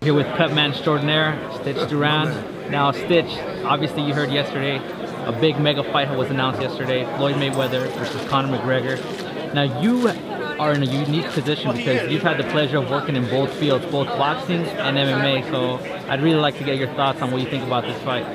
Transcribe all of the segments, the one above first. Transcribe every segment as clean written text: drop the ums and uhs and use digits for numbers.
Here with cutman extraordinaire, Stitch Duran. Now, Stitch, obviously you heard yesterday, a big mega fight was announced yesterday, Floyd Mayweather versus Conor McGregor. Now, you are in a unique position because you've had the pleasure of working in both fields, both boxing and MMA, so I'd really like to get your thoughts on what you think about this fight.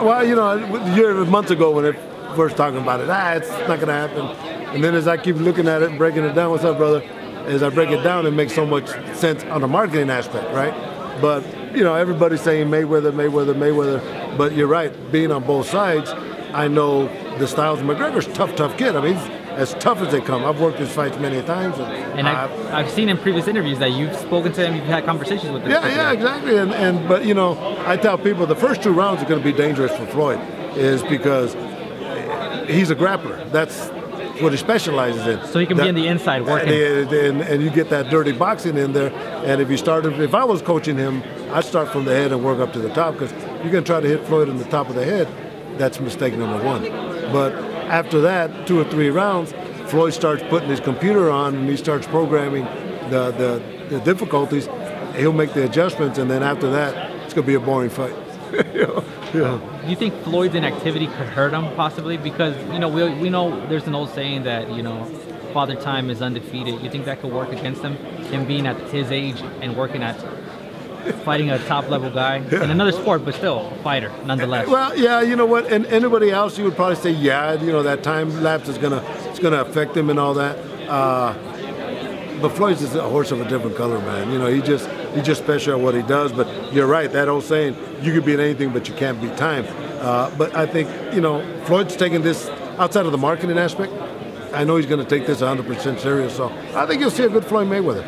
Well, you know, months ago when they first talking about it, it's not going to happen. And then as I keep looking at it and breaking it down, what's up, brother? As I break it down, it makes so much sense on the marketing aspect, right? But, you know, everybody's saying Mayweather, Mayweather, Mayweather. But you're right, being on both sides, I know the styles. McGregor's tough kid. I mean, he's as tough as they come. I've worked his fights many times. And I've seen in previous interviews that you've spoken to him, you've had conversations with him. Yeah, exactly. But, you know, I tell people the first 2 rounds are going to be dangerous for Floyd is because he's a grappler. That's what he specializes in. So he can be in the inside working. And you get that dirty boxing in there. And if I was coaching him, I'd start from the head and work up to the top, because you're going to try to hit Floyd in the top of the head. That's mistake number 1. But after that, 2 or 3 rounds, Floyd starts putting his computer on and he starts programming the difficulties. He'll make the adjustments, and then after that, it's going to be a boring fight. Do you think Floyd's inactivity could hurt him possibly? Because, you know, we know there's an old saying that, you know, Father Time is undefeated. You think that could work against him being at his age and working at fighting a top level guy in another sport, but still a fighter nonetheless? Well, yeah, you know what, and anybody else, you would probably say, yeah, you know, that time lapse is gonna affect him and all that. But Floyd's just a horse of a different color, man. You know, he's just special at what he does. But you're right, that old saying, you can beat anything, but you can't beat time. But I think, you know, Floyd's taking this outside of the marketing aspect. I know he's going to take this 100% serious. So I think you'll see a good Floyd Mayweather.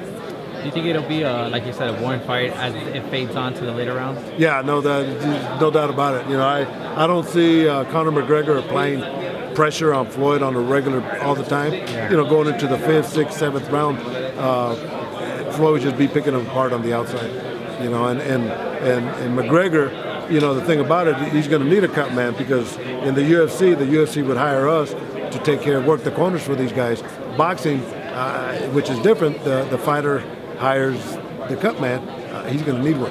Do you think it'll be, like you said, a boring fight as it fades on to the later rounds? Yeah, no doubt about it. You know, I don't see Conor McGregor applying pressure on Floyd on a regular all the time. Yeah. You know, going into the 5th, 6th, 7th round, Floyd would just be picking him apart on the outside. You know, and McGregor, you know, the thing about it, he's going to need a cut man, because in the UFC would hire us to take care of, work the corners for these guys. Boxing, which is different, the fighter hires the cut man. He's going to need one.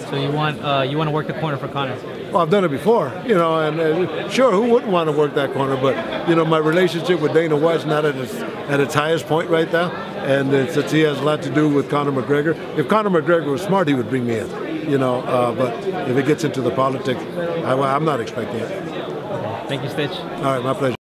So you want to work the corner for Conor? Well, I've done it before, you know, and sure, who wouldn't want to work that corner? But you know, my relationship with Dana White's not at its highest point right now, and since he has a lot to do with Conor McGregor. If Conor McGregor was smart, he would bring me in, you know. But if it gets into the politics, I'm not expecting it. Thank you, Stitch. All right, my pleasure.